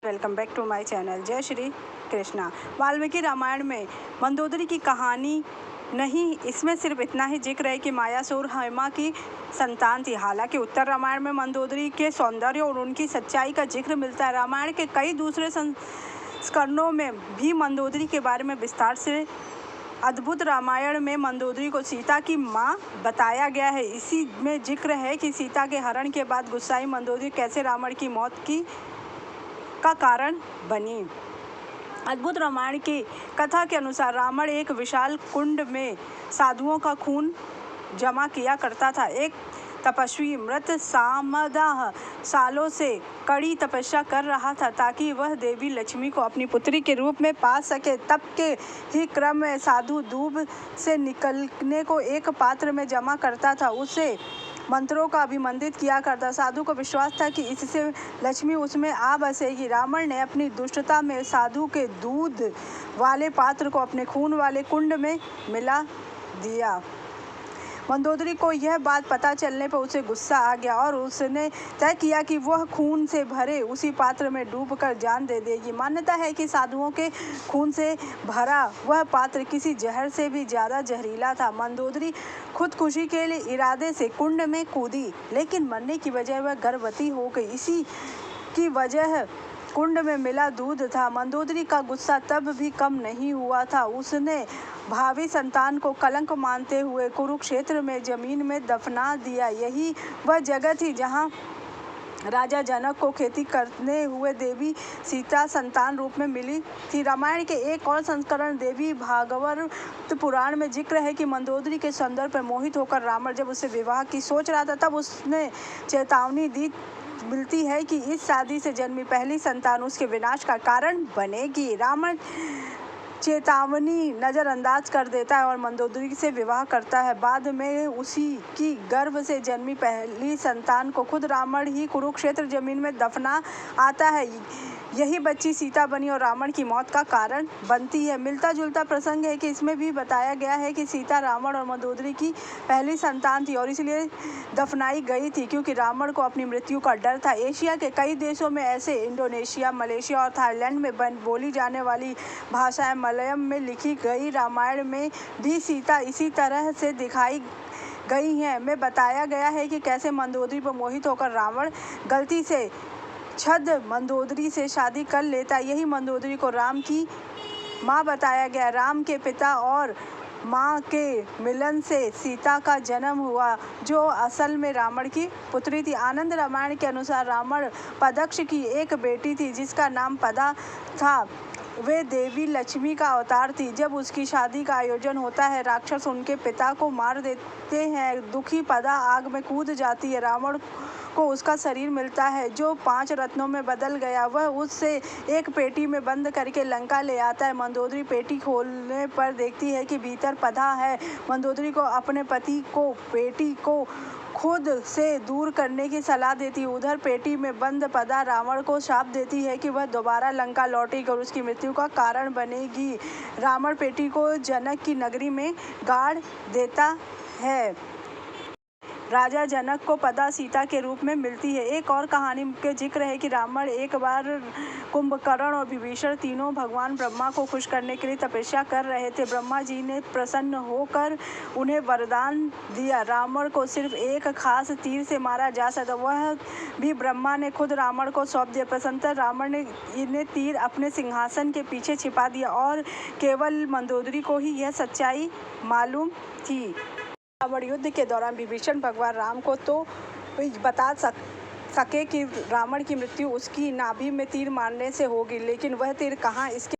Welcome back to my channel. जय श्री कृष्णा। वाल्मीकि रामायण में मंदोदरी की कहानी नहीं, इसमें सिर्फ इतना ही जिक्र है कि मायासुर हेमा की संतान थी। हालांकि उत्तर रामायण में मंदोदरी के सौंदर्य और उनकी सच्चाई का जिक्र मिलता है। रामायण के कई दूसरे संस्करणों में भी मंदोदरी के बारे में विस्तार से अद्भुत रामायण में मंदोदरी को सीता की माँ बताया गया है। इसी में जिक्र है कि सीता के हरण के बाद गुस्साई मंदोदरी कैसे रावण की मौत का कारण बनी। अद्भुत रामायण की कथा के अनुसार रावण एक विशाल कुंड में साधुओं का खून जमा किया करता था। एक तपस्वी मृत सामदाह सालों से कड़ी तपस्या कर रहा था ताकि वह देवी लक्ष्मी को अपनी पुत्री के रूप में पा सके। तप के ही क्रम में साधु दूब से निकलने को एक पात्र में जमा करता था, उसे मंत्रों का अभिमंत्रित किया करता। साधु को विश्वास था कि इससे लक्ष्मी उसमें आ बसेगी। रावण ने अपनी दुष्टता में साधु के दूध वाले पात्र को अपने खून वाले कुंड में मिला दिया। मंदोदरी को यह बात पता चलने पर उसे गुस्सा आ गया और उसने तय किया कि वह खून से भरे उसी पात्र में डूबकर जान दे देगी। मान्यता है कि साधुओं के खून से भरा वह पात्र किसी जहर से भी ज़्यादा जहरीला था। मंदोदरी खुदकुशी के लिए इरादे से कुंड में कूदी, लेकिन मरने की बजाय वह गर्भवती हो गई। इसी की वजह कुंड में मिला दूध था। मंदोदरी का गुस्सा तब भी कम नहीं हुआ था। उसने भावी संतान को कलंक मानते हुए कुरुक्षेत्र में जमीन में दफना दिया। यही वह जगह थी जहां राजा जनक को खेती करने हुए देवी सीता संतान रूप में मिली थी। रामायण के एक और संस्करण देवी भागवत पुराण में जिक्र है कि मंदोदरी के सौंदर्य पर मोहित होकर रावण जब उससे विवाह की सोच रहा था, तब उसने चेतावनी दी मिलती है कि इस शादी से जन्मी पहली संतान उसके विनाश का कारण बनेगी। रावण चेतावनी नज़रअंदाज कर देता है और मंदोदरी से विवाह करता है। बाद में उसी की गर्भ से जन्मी पहली संतान को खुद रावण ही कुरुक्षेत्र जमीन में दफना आता है। यही बच्ची सीता बनी और रावण की मौत का कारण बनती है। मिलता जुलता प्रसंग है कि इसमें भी बताया गया है कि सीता रावण और मंदोदरी की पहली संतान थी और इसलिए दफनाई गई थी क्योंकि रावण को अपनी मृत्यु का डर था। एशिया के कई देशों में ऐसे इंडोनेशिया, मलेशिया और थाईलैंड में बोली जाने वाली भाषाएं मलयालम में लिखी गई रामायण में भी सीता इसी तरह से दिखाई गई हैं। में बताया गया है कि कैसे मंदोदरी पर मोहित होकर रावण गलती से छद मंदोदरी से शादी कर लेता। यही मंदोदरी को राम की माँ बताया गया। राम के पिता और माँ के मिलन से सीता का जन्म हुआ, जो असल में रावण की पुत्री थी। आनंद रामायण के अनुसार रावण पदक्ष की एक बेटी थी जिसका नाम पदा था। वे देवी लक्ष्मी का अवतार थी। जब उसकी शादी का आयोजन होता है, राक्षस उनके पिता को मार देते हैं। दुखी पदा आग में कूद जाती है। रावण को उसका शरीर मिलता है जो 5 रत्नों में बदल गया। वह उससे एक पेटी में बंद करके लंका ले आता है। मंदोदरी पेटी खोलने पर देखती है कि भीतर पदा है। मंदोदरी को अपने पति को पेटी को खुद से दूर करने की सलाह देती है। उधर पेटी में बंद पदा रावण को शाप देती है कि वह दोबारा लंका लौटेगी और उसकी मृत्यु का कारण बनेगी। रावण पेटी को जनक की नगरी में गाड़ देता है। राजा जनक को पदा सीता के रूप में मिलती है। एक और कहानी के जिक्र है कि रावण एक बार कुंभकर्ण और विभीषण तीनों भगवान ब्रह्मा को खुश करने के लिए तपस्या कर रहे थे। ब्रह्मा जी ने प्रसन्न होकर उन्हें वरदान दिया, रावण को सिर्फ एक खास तीर से मारा जा सकता, वह भी ब्रह्मा ने खुद रावण को सौंप दिया। प्रसन्नतः रावण ने इन्हें तीर अपने सिंहासन के पीछे छिपा दिया और केवल मंदोदरी को ही यह सच्चाई मालूम थी। रावण युद्ध के दौरान विभीषण भगवान राम को तो बता सके कि रावण की मृत्यु उसकी नाभि में तीर मारने से होगी, लेकिन वह तीर कहाँ इसके